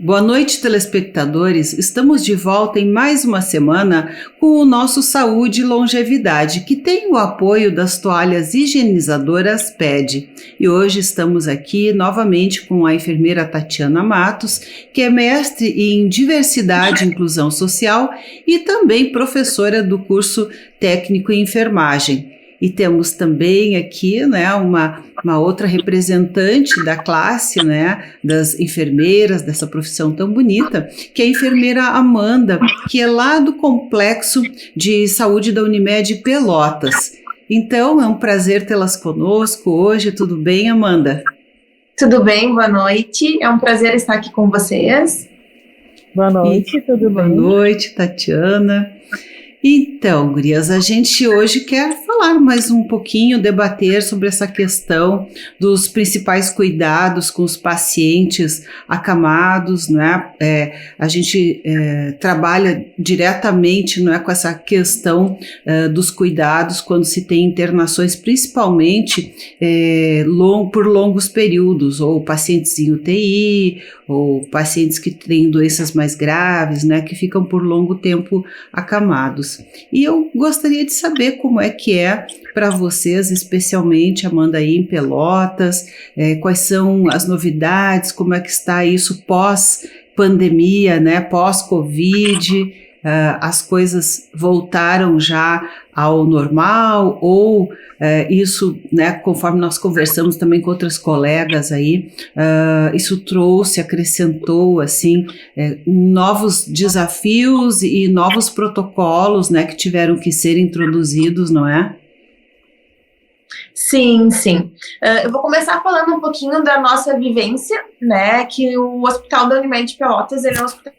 Boa noite, telespectadores. Estamos de volta em mais uma semana com o nosso Saúde e Longevidade, que tem o apoio das toalhas higienizadoras PED. E hoje estamos aqui novamente com a enfermeira Tatiana Matos, que é mestre em Diversidade e Inclusão Social e também professora do curso técnico em enfermagem. E temos também aqui, né, uma outra representante da classe, né, das enfermeiras, dessa profissão tão bonita, que é a enfermeira Amanda, que é lá do Complexo de Saúde da Unimed Pelotas. Então, é um prazer tê-las conosco hoje. Tudo bem, Amanda? Tudo bem, boa noite. É um prazer estar aqui com vocês. Boa noite, tudo bem? Boa noite, Tatiana. Então, gurias, a gente hoje quer falar mais um pouquinho, debater sobre essa questão dos principais cuidados com os pacientes acamados, né? A gente trabalha diretamente, não é, com essa questão dos cuidados quando se tem internações, principalmente por longos períodos, ou pacientes em UTI, ou pacientes que têm doenças mais graves, né, que ficam por longo tempo acamados. E eu gostaria de saber como é que é para vocês, especialmente, Amanda, aí em Pelotas, quais são as novidades, como é que está isso pós-pandemia, né, pós-Covid, as coisas voltaram já ao normal ou isso, né, conforme nós conversamos também com outras colegas aí, isso acrescentou, assim, novos desafios e novos protocolos, né, que tiveram que ser introduzidos, não é? Sim. Eu vou começar falando um pouquinho da nossa vivência, né, que o Hospital da Unimed Pelotas, ele é um hospital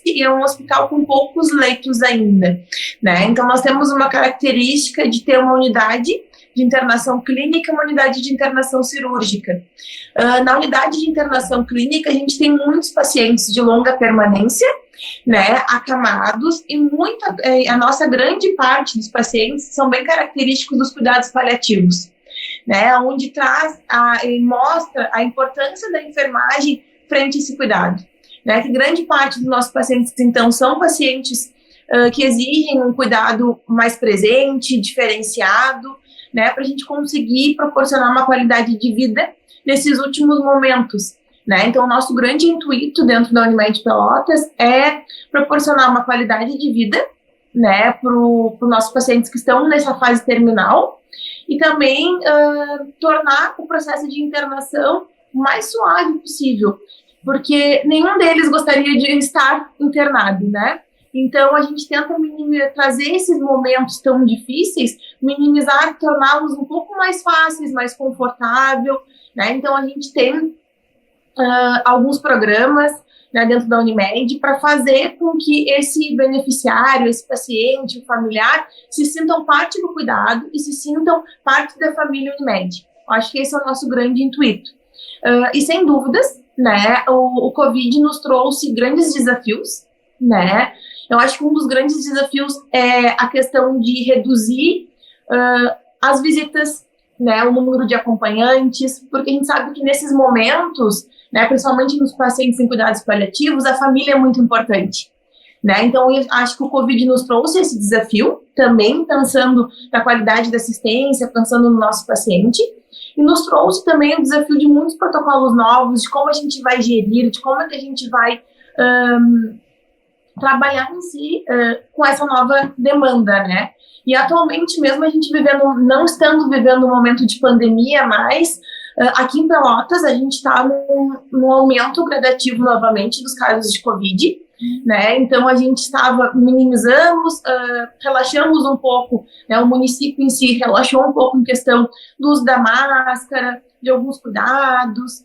e é um hospital com poucos leitos ainda, né? Então nós temos uma característica de ter uma unidade de internação clínica e uma unidade de internação cirúrgica. Na unidade de internação clínica a gente tem muitos pacientes de longa permanência, né, acamados, e a nossa grande parte dos pacientes são bem característicos dos cuidados paliativos, né, onde traz e mostra a importância da enfermagem frente a esse cuidado. Né, que grande parte dos nossos pacientes, então, são pacientes que exigem um cuidado mais presente, diferenciado, né, para a gente conseguir proporcionar uma qualidade de vida nesses últimos momentos. Né? Então, o nosso grande intuito dentro da Unimed Pelotas é proporcionar uma qualidade de vida, né, para os nossos pacientes que estão nessa fase terminal e também tornar o processo de internação o mais suave possível, porque nenhum deles gostaria de estar internado, né? Então, a gente tenta trazer esses momentos tão difíceis, minimizar, torná-los um pouco mais fáceis, mais confortável, né? Então, a gente tem alguns programas, né, dentro da Unimed para fazer com que esse beneficiário, esse paciente, o familiar, se sintam parte do cuidado e se sintam parte da família Unimed. Eu acho que esse é o nosso grande intuito. E, sem dúvidas, né, o Covid nos trouxe grandes desafios, né? Eu acho que um dos grandes desafios é a questão de reduzir as visitas, né, o número de acompanhantes, porque a gente sabe que nesses momentos, né, principalmente nos pacientes em cuidados paliativos, a família é muito importante. Né? Então, eu acho que o Covid nos trouxe esse desafio, também pensando na qualidade da assistência, pensando no nosso paciente, e nos trouxe também o desafio de muitos protocolos novos, de como a gente vai gerir, de como é que a gente vai trabalhar em si com essa nova demanda, né? E atualmente mesmo a gente não estando vivendo um momento de pandemia mais, aqui em Pelotas a gente está num aumento gradativo novamente dos casos de Covid, né? Então a gente minimizamos, relaxamos um pouco, né? O município em si relaxou um pouco em questão do uso da máscara, de alguns cuidados,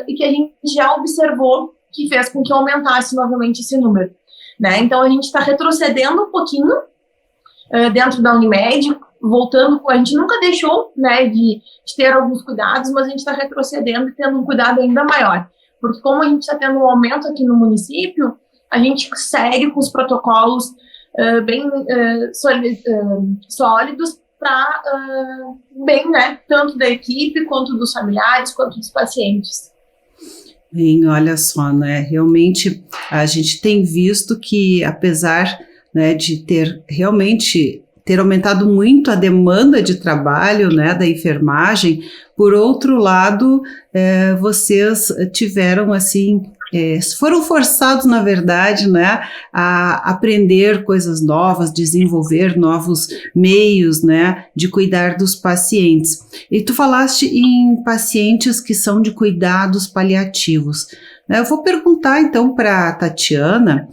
e que a gente já observou que fez com que aumentasse novamente esse número, né? Então a gente está retrocedendo um pouquinho dentro da Unimed, voltando, a gente nunca deixou, né, de ter alguns cuidados, mas a gente está retrocedendo e tendo um cuidado ainda maior, porque como a gente está tendo um aumento aqui no município, a gente segue com os protocolos bem sólidos para bem, né, tanto da equipe, quanto dos familiares, quanto dos pacientes. Bem, olha só, né? Realmente a gente tem visto que, apesar, né, de ter aumentado muito a demanda de trabalho, né, da enfermagem, por outro lado, vocês tiveram assim, foram forçados, na verdade, né, a aprender coisas novas, desenvolver novos meios, né, de cuidar dos pacientes. E tu falaste em pacientes que são de cuidados paliativos. Eu vou perguntar então para a Tatiana,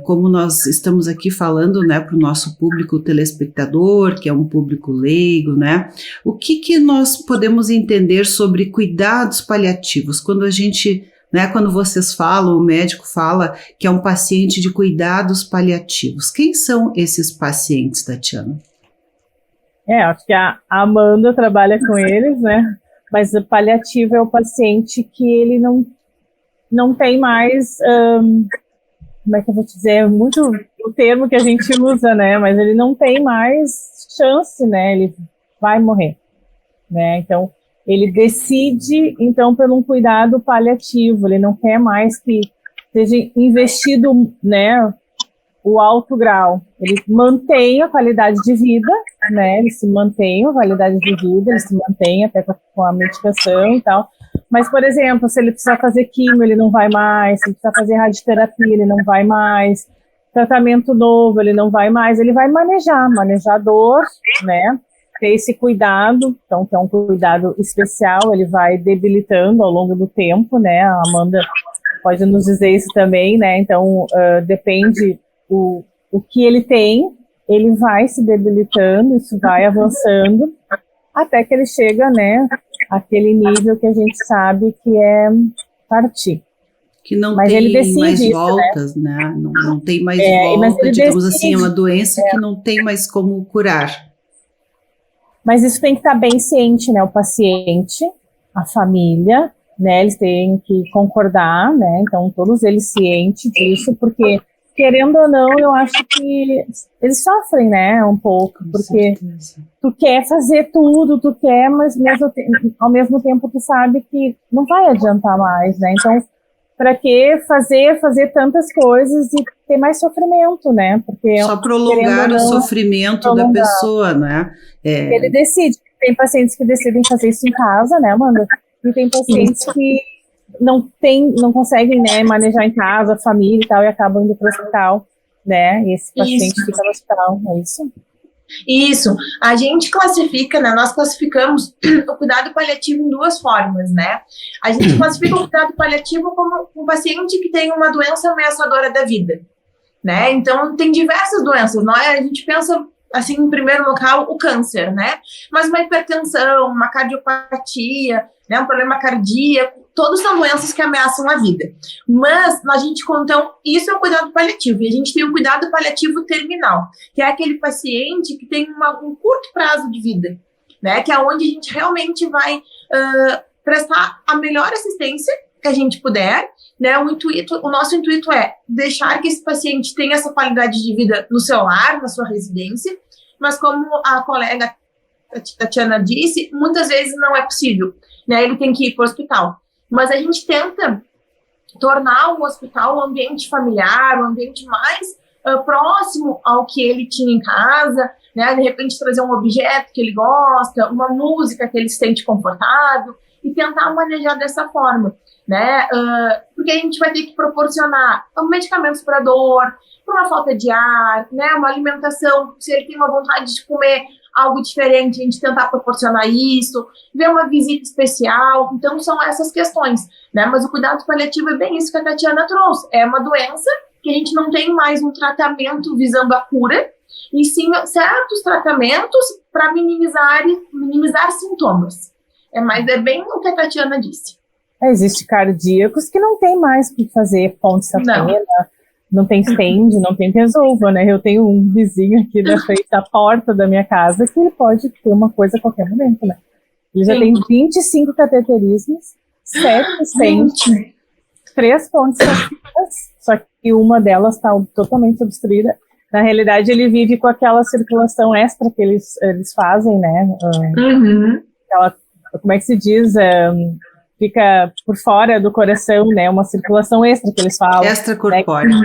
como nós estamos aqui falando, né, para o nosso público telespectador, que é um público leigo, né, o que nós podemos entender sobre cuidados paliativos? Quando a gente, né, quando vocês falam, o médico fala que é um paciente de cuidados paliativos. Quem são esses pacientes, Tatiana? Acho que a Amanda trabalha com eles, né? Mas o paliativo é o paciente que ele não tem mais, como é que eu vou te dizer, muito o termo que a gente usa, né, mas ele não tem mais chance, né, ele vai morrer, né, então ele decide, então, por um cuidado paliativo, ele não quer mais que seja investido, né, o alto grau, ele mantém a qualidade de vida, né, ele se mantém a qualidade de vida, ele se mantém até com a medicação e tal. Mas, por exemplo, se ele precisar fazer quimio, ele não vai mais. Se ele precisar fazer radioterapia, ele não vai mais. Tratamento novo, ele não vai mais. Ele vai manejar a dor, né? Ter esse cuidado, então, que é um cuidado especial, ele vai debilitando ao longo do tempo, né? A Amanda pode nos dizer isso também, né? Então, depende o que ele tem, ele vai se debilitando, isso vai avançando, até que ele chega, né? Aquele nível que a gente sabe que é partir. Que não mas tem ele decide mais isso, voltas, né? Não tem mais mas volta, ele digamos decide, assim, é uma doença que não tem mais como curar. Mas isso tem que estar bem ciente, né? O paciente, a família, né? Eles têm que concordar, né? Então, todos eles cientes disso, porque, querendo ou não, eu acho que eles sofrem, né? Um pouco, porque tu quer fazer tudo, tu quer, mas ao mesmo tempo tu sabe que não vai adiantar mais, né? Então, para que fazer tantas coisas e ter mais sofrimento, né? Porque só prolongar o sofrimento da pessoa, né? Ele decide. Tem pacientes que decidem fazer isso em casa, né, Amanda? E tem pacientes que não conseguem, né, manejar em casa, a família e tal, e acabam indo para o hospital, né? E esse paciente fica no hospital, é isso? Isso, a gente classifica, né, nós classificamos o cuidado paliativo em duas formas, né? A gente classifica o cuidado paliativo como um paciente que tem uma doença ameaçadora da vida, né? Então, tem diversas doenças, não é? A gente pensa, assim, em primeiro local, o câncer, né? Mas uma hipertensão, uma cardiopatia, né, um problema cardíaco, todos são doenças que ameaçam a vida. Mas a gente, então, isso é o cuidado paliativo. E a gente tem o cuidado paliativo terminal, que é aquele paciente que tem um curto prazo de vida, né? Que é onde a gente realmente vai prestar a melhor assistência que a gente puder, né? O nosso intuito é deixar que esse paciente tenha essa qualidade de vida no seu lar, na sua residência, mas como a colega Tatiana disse, muitas vezes não é possível, né? Ele tem que ir para o hospital. Mas a gente tenta tornar o hospital um ambiente familiar, um ambiente mais próximo ao que ele tinha em casa, né? De repente trazer um objeto que ele gosta, uma música que ele se sente confortável e tentar manejar dessa forma, né? Porque a gente vai ter que proporcionar medicamentos para dor, para uma falta de ar, né? Uma alimentação, se ele tem uma vontade de comer algo diferente, a gente tentar proporcionar isso, ver uma visita especial, então são essas questões, né? Mas o cuidado paliativo é bem isso que a Tatiana trouxe, é uma doença que a gente não tem mais um tratamento visando a cura, e sim certos tratamentos para minimizar sintomas. É bem o que a Tatiana disse. Existem cardíacos que não tem mais o que fazer ponte safena, não tem stent, não tem resolva, né? Eu tenho um vizinho aqui na frente da porta da minha casa que ele pode ter uma coisa a qualquer momento, né? Ele já tem 25 cateterismos, 7 stents, 3 pontes safinas, só que uma delas está totalmente obstruída. Na realidade, ele vive com aquela circulação extra que eles fazem, né? Como é que se diz? fica por fora do coração, né? Uma circulação extra que eles falam. Extracorpórea.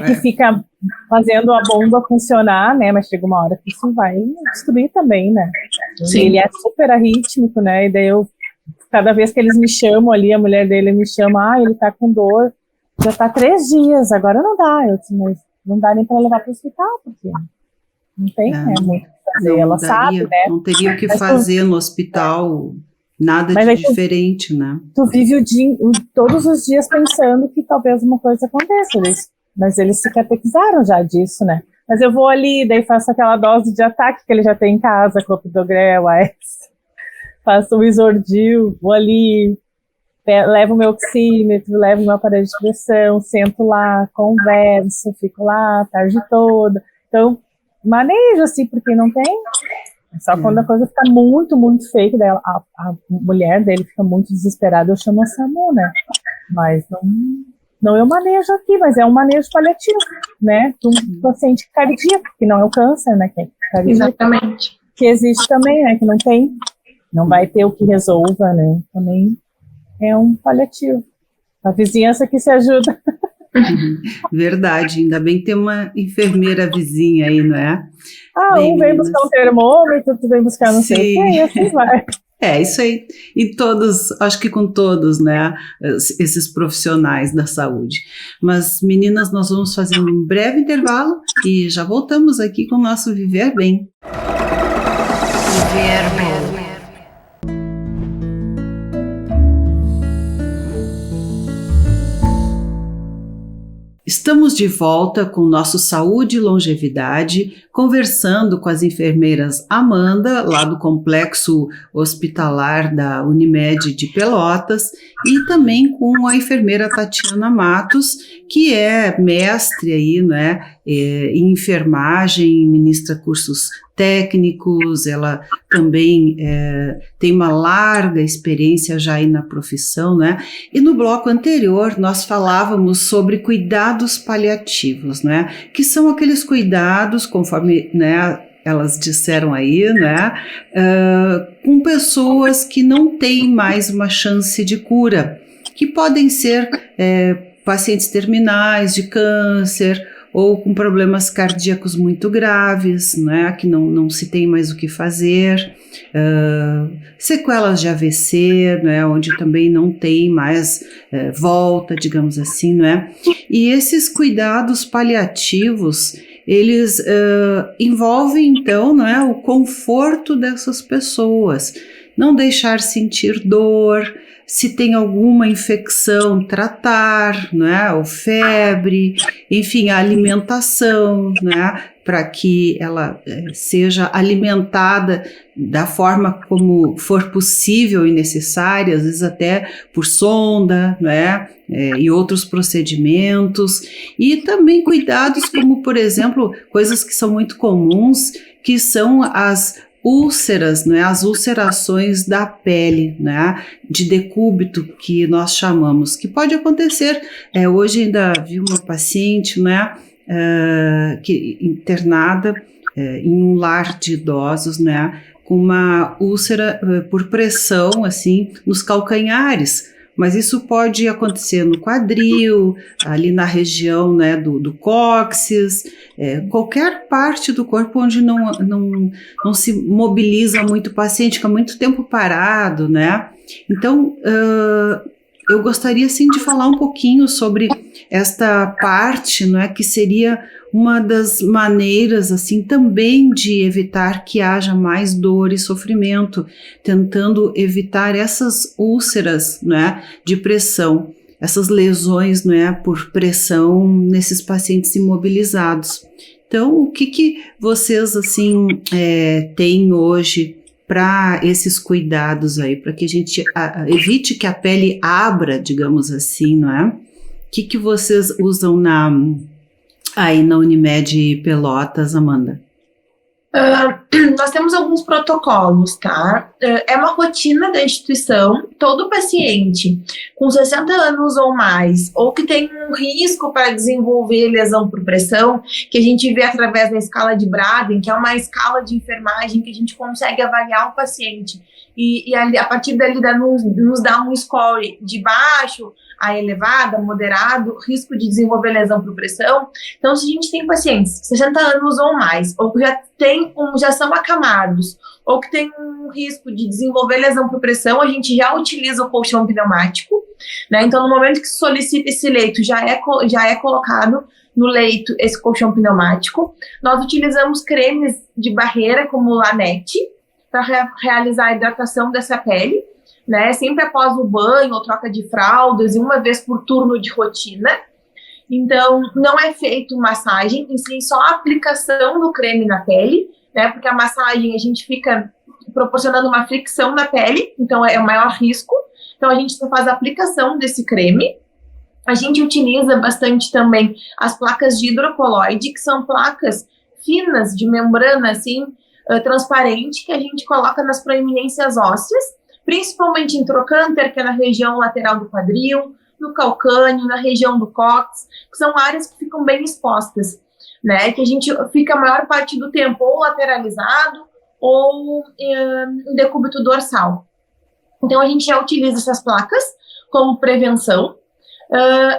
Que fica fazendo a bomba funcionar, né? Mas chega uma hora que isso vai destruir também, né? Sim. Ele é super arrítmico, né? E daí cada vez que eles me chamam ali, a mulher dele me chama, ele tá com dor, já tá 3 dias, agora não dá. Eu disse, mas não dá nem para levar para o hospital, porque não tem muito o que fazer. Ela sabe, né? Não teria o que fazer no hospital, nada de diferente, né? Tu vive todos os dias pensando que talvez uma coisa aconteça, mas eles se catequizaram já disso, né? Mas eu vou ali, daí faço aquela dose de ataque que ele já tem em casa, clopidogrel, faço o isordil, vou ali, levo o meu oxímetro, levo o meu aparelho de pressão, sento lá, converso, fico lá a tarde toda. Então, manejo assim, porque não tem. Só quando a coisa fica muito, muito feia, daí a mulher dele fica muito desesperada, eu chamo a SAMU, né? Mas não eu manejo aqui, mas é um manejo paliativo, né? De um paciente cardíaco, que não é o câncer, né? Que é cardíaco, Exatamente. Que existe também, né? Que não vai ter o que resolva, né? Também é um paliativo. A vizinhança que se ajuda. Verdade, ainda bem que tem uma enfermeira vizinha aí, não é? Bem, um vem buscar um termômetro, tu vem buscar não sei o que, e assim vai. Isso aí. E todos, acho que com todos, né, esses profissionais da saúde. Mas, meninas, nós vamos fazer um breve intervalo e já voltamos aqui com o nosso Viver Bem. Viver Bem. Estamos de volta com o nosso Saúde e Longevidade, conversando com as enfermeiras Amanda, lá do Complexo Hospitalar da Unimed de Pelotas, e também com a enfermeira Tatiana Matos, que é mestre aí, né, em enfermagem, ministra cursos técnicos, ela também tem uma larga experiência já aí na profissão, né? E no bloco anterior nós falávamos sobre cuidados paliativos, né? Que são aqueles cuidados, conforme, né, elas disseram aí, né? Com pessoas que não têm mais uma chance de cura, que podem ser pacientes terminais de câncer, ou com problemas cardíacos muito graves, né, que não se tem mais o que fazer, sequelas de AVC, né, onde também não tem mais volta, digamos assim, né, e esses cuidados paliativos, eles envolvem então, né, o conforto dessas pessoas, não deixar sentir dor, se tem alguma infecção, tratar, né, ou febre, enfim, a alimentação, né, para que ela seja alimentada da forma como for possível e necessária, às vezes até por sonda, né, e outros procedimentos, e também cuidados como, por exemplo, coisas que são muito comuns, que são as úlceras, né, as ulcerações da pele, né, de decúbito que nós chamamos, que pode acontecer. Hoje ainda vi uma paciente, né, internada em um lar de idosos, né, com uma úlcera por pressão, assim, nos calcanhares. Mas isso pode acontecer no quadril, ali na região, né, do cóccix, qualquer parte do corpo onde não se mobiliza muito o paciente, fica muito tempo parado, né? Então, eu gostaria, sim, de falar um pouquinho sobre esta parte, né, que seria uma das maneiras, assim, também de evitar que haja mais dor e sofrimento, tentando evitar essas úlceras, né, de pressão, essas lesões, né, por pressão nesses pacientes imobilizados. Então, o que vocês, assim, têm hoje para esses cuidados aí, para que a gente evite que a pele abra, digamos assim, não é? O que vocês usam aí na Unimed Pelotas, Amanda? Nós temos alguns protocolos, tá? É uma rotina da instituição. Todo paciente com 60 anos ou mais, ou que tem um risco para desenvolver lesão por pressão, que a gente vê através da escala de Braden, que é uma escala de enfermagem que a gente consegue avaliar o paciente. E ali, a partir dali nos dá um score de baixo a elevada, moderado, risco de desenvolver lesão por pressão. Então, se a gente tem pacientes 60 anos ou mais, ou que já são acamados, ou que tem um risco de desenvolver lesão por pressão, a gente já utiliza o colchão pneumático, né? Então, no momento que se solicita esse leito, já é colocado no leito esse colchão pneumático. Nós utilizamos cremes de barreira, como o Lanete, para realizar a hidratação dessa pele, né? Sempre após o banho ou troca de fraldas e uma vez por turno de rotina. Então, não é feito massagem, e sim só a aplicação do creme na pele, né? Porque a massagem a gente fica proporcionando uma fricção na pele, então é o maior risco. Então, a gente faz a aplicação desse creme. A gente utiliza bastante também as placas de hidrocoloide, que são placas finas de membrana, assim, transparente, que a gente coloca nas proeminências ósseas, principalmente em trocânter, que é na região lateral do quadril, no calcâneo, na região do cóccix, que são áreas que ficam bem expostas, né? Que a gente fica a maior parte do tempo ou lateralizado ou em decúbito dorsal. Então, a gente já utiliza essas placas como prevenção,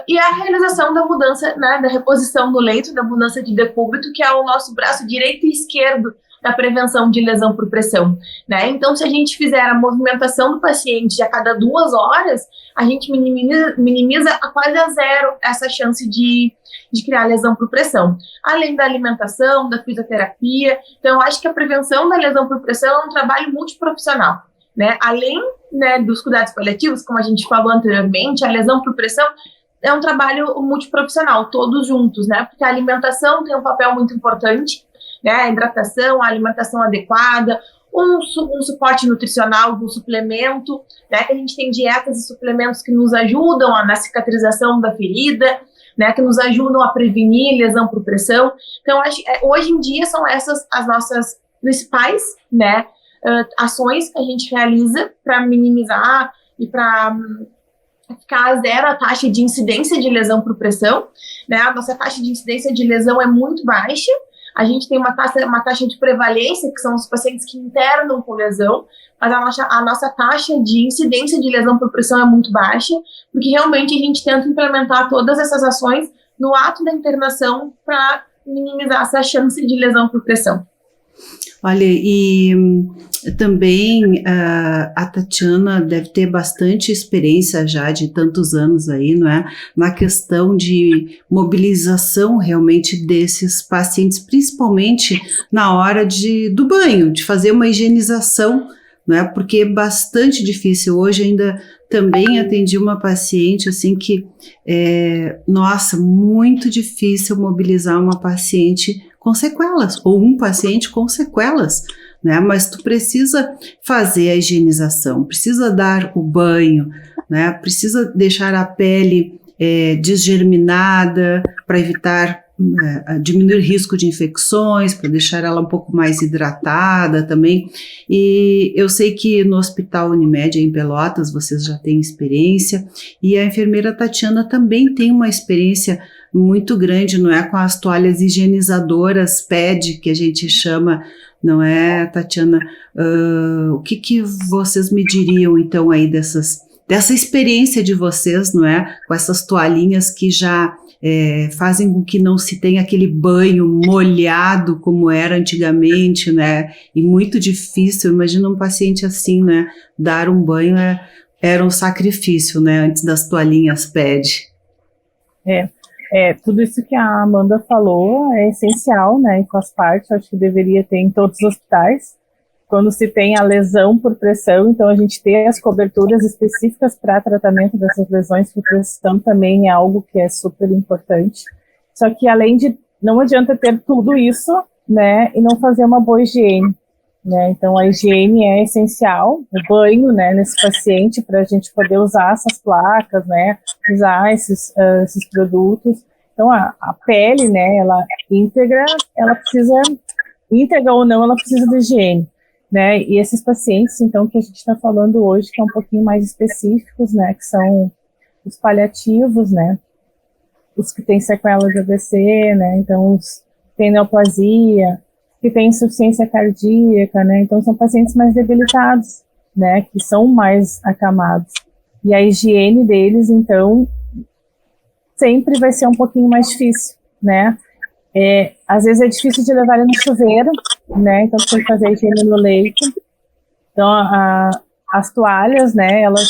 e a realização da mudança, né, da reposição do leito, da mudança de decúbito, que é o nosso braço direito e esquerdo da prevenção de lesão por pressão, né? Então, se a gente fizer a movimentação do paciente a cada 2 horas, a gente minimiza a quase a zero essa chance de criar lesão por pressão. Além da alimentação, da fisioterapia. Então, eu acho que a prevenção da lesão por pressão é um trabalho multiprofissional, né? Além, né, dos cuidados paliativos, como a gente falou anteriormente, a lesão por pressão é um trabalho multiprofissional, todos juntos, né? Porque a alimentação tem um papel muito importante, né, a hidratação, a alimentação adequada, um suporte nutricional, um suplemento, né, que a gente tem dietas e suplementos que nos ajudam na cicatrização da ferida, né, que nos ajudam a prevenir lesão por pressão. Então, hoje em dia são essas as nossas principais, né, ações que a gente realiza para minimizar e para ficar a zero a taxa de incidência de lesão por pressão, né. A nossa taxa de incidência de lesão é muito baixa. A gente tem uma taxa de prevalência, que são os pacientes que internam com lesão, mas a nossa taxa de incidência de lesão por pressão é muito baixa, porque realmente a gente tenta implementar todas essas ações no ato da internação para minimizar essa chance de lesão por pressão. Olha, e também a Tatiana deve ter bastante experiência já de tantos anos aí, não é? Na questão de mobilização realmente desses pacientes, principalmente na hora do banho, de fazer uma higienização, não é? Porque é bastante difícil. Hoje ainda também atendi uma paciente assim que, nossa, muito difícil mobilizar uma paciente com sequelas, ou um paciente com sequelas, né? Mas tu precisa fazer a higienização, precisa dar o banho, né? Precisa deixar a pele desgerminada para evitar diminuir o risco de infecções, para deixar ela um pouco mais hidratada também. E eu sei que no Hospital Unimed em Pelotas vocês já têm experiência, e a enfermeira Tatiana também tem uma experiência muito grande, não é, com as toalhas higienizadoras PED, que a gente chama, não é, Tatiana? O que vocês me diriam então aí dessa experiência de vocês, não é, com essas toalhinhas que já fazem com que não se tenha aquele banho molhado como era antigamente, né, e muito difícil. Imagina um paciente assim, né, dar um banho era um sacrifício, né, antes das toalhinhas PED. Tudo isso que a Amanda falou é essencial, né, e faz parte, acho que deveria ter em todos os hospitais. Quando se tem a lesão por pressão, então a gente ter as coberturas específicas para tratamento dessas lesões por pressão também é algo que é super importante. Só que não adianta ter tudo isso, né, e não fazer uma boa higiene, né. Então a higiene é essencial, o banho, né, nesse paciente, para a gente poder usar essas placas, né, usar esses produtos. Então a pele, né, ela íntegra, ela precisa íntegra ou não, ela precisa de higiene, né? E esses pacientes, então, que a gente está falando hoje, que é um pouquinho mais específicos, né? Que são os paliativos, né? Os que têm sequela de AVC, né? Então, os que têm neoplasia, que têm insuficiência cardíaca, né? Então, são pacientes mais debilitados, né? Que são mais acamados. E a higiene deles, então, sempre vai ser um pouquinho mais difícil, né? Às vezes é difícil de levar ele no chuveiro, né? Então, tem que fazer a higiene no leito. Então, as toalhas, né? Elas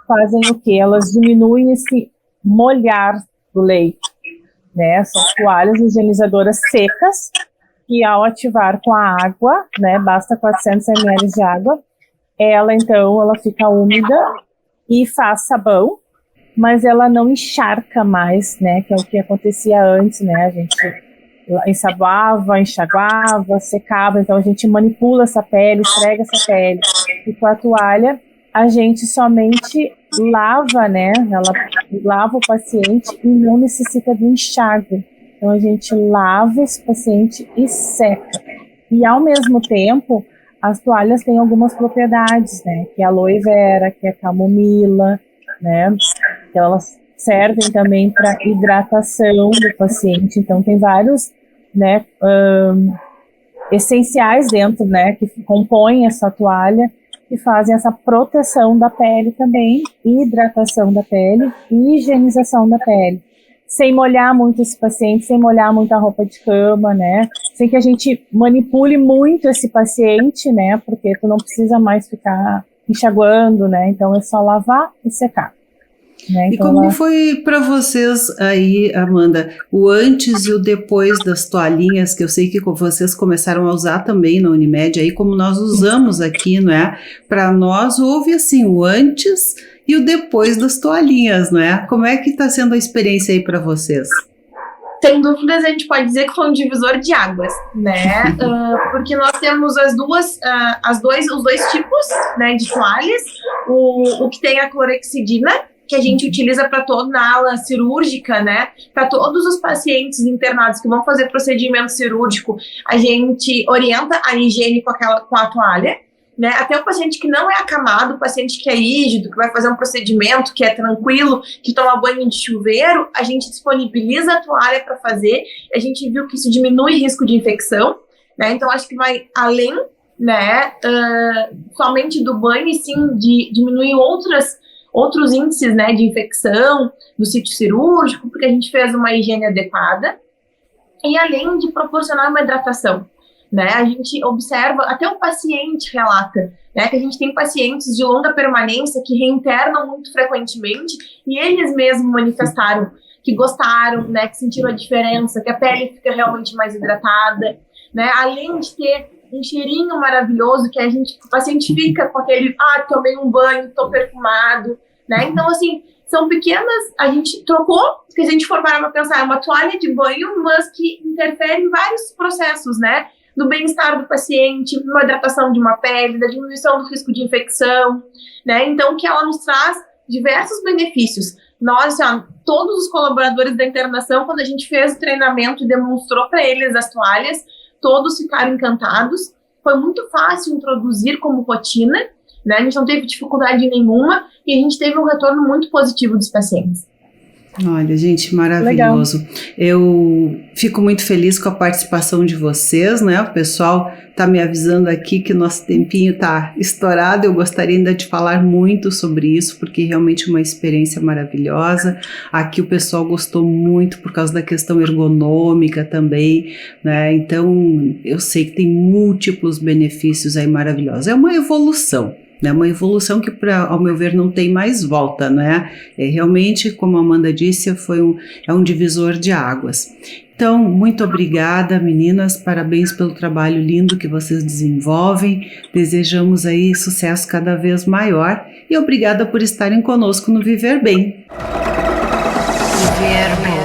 fazem o quê? Elas diminuem esse molhar do leito, né? São toalhas higienizadoras secas, que ao ativar com a água, né? Basta 400 ml de água, então, ela fica úmida e faz sabão, mas ela não encharca mais, né? Que é o que acontecia antes, né? A gente ensaboava, enxaguava, secava, então a gente manipula essa pele, esfrega essa pele. E com a toalha, a gente somente lava, né? Ela lava o paciente e não necessita do enxágue. Então a gente lava esse paciente e seca. E ao mesmo tempo, as toalhas têm algumas propriedades, né? Que é a aloe vera, que é a camomila, né? Então elas servem também para hidratação do paciente. Então tem vários, né, essenciais dentro, né, que compõem essa toalha, que fazem essa proteção da pele também, hidratação da pele e higienização da pele. Sem molhar muito esse paciente, sem molhar muito a roupa de cama, né, sem que a gente manipule muito esse paciente, né, porque tu não precisa mais ficar enxaguando, né, então é só lavar e secar. Né, então e como foi para vocês aí, Amanda, o antes e o depois das toalhinhas, que eu sei que vocês começaram a usar também na Unimed, aí como nós usamos aqui, não é? Para nós houve assim o antes e o depois das toalhinhas, não é? Como é que está sendo a experiência aí para vocês? Sem dúvidas, a gente pode dizer que foi um divisor de águas, né? Porque nós temos os dois tipos, né, de toalhas, o que tem a clorexidina, que a gente utiliza para toda a ala cirúrgica, né? Para todos os pacientes internados que vão fazer procedimento cirúrgico, a gente orienta a higiene com a toalha, né? Até o paciente que não é acamado, o paciente que é rígido, que vai fazer um procedimento que é tranquilo, que toma banho de chuveiro, a gente disponibiliza a toalha para fazer. A gente viu que isso diminui risco de infecção, né? Então acho que vai além, né? Somente do banho, e sim de diminuir outros índices, né, de infecção do sítio cirúrgico, porque a gente fez uma higiene adequada, e além de proporcionar uma hidratação, né, a gente observa, até o paciente relata, né, que a gente tem pacientes de longa permanência que reinternam muito frequentemente, e eles mesmos manifestaram que gostaram, né, que sentiram a diferença, que a pele fica realmente mais hidratada, né, além de ter um cheirinho maravilhoso, que o paciente fica com aquele, tomei um banho, tô perfumado, né? Então, assim, são pequenas, a gente trocou, se a gente for parar para pensar, é uma toalha de banho, mas que interfere em vários processos, né? Do bem-estar do paciente, na hidratação de uma pele, da diminuição do risco de infecção, né? Então, que ela nos traz diversos benefícios. Nós, todos os colaboradores da internação, quando a gente fez o treinamento e demonstrou para eles as toalhas, todos ficaram encantados. Foi muito fácil introduzir como rotina, né? A gente não teve dificuldade nenhuma e a gente teve um retorno muito positivo dos pacientes. Olha, gente, maravilhoso. Legal. Eu fico muito feliz com a participação de vocês, né? O pessoal está me avisando aqui que nosso tempinho está estourado. Eu gostaria ainda de falar muito sobre isso, porque realmente é uma experiência maravilhosa. Aqui o pessoal gostou muito por causa da questão ergonômica também, né? Então, eu sei que tem múltiplos benefícios aí maravilhosos. É uma evolução. É uma evolução que, ao meu ver, não tem mais volta, né? Realmente, como a Amanda disse, é um divisor de águas. Então, muito obrigada, meninas, parabéns pelo trabalho lindo que vocês desenvolvem, desejamos aí sucesso cada vez maior e obrigada por estarem conosco no Viver Bem. Viver Bem.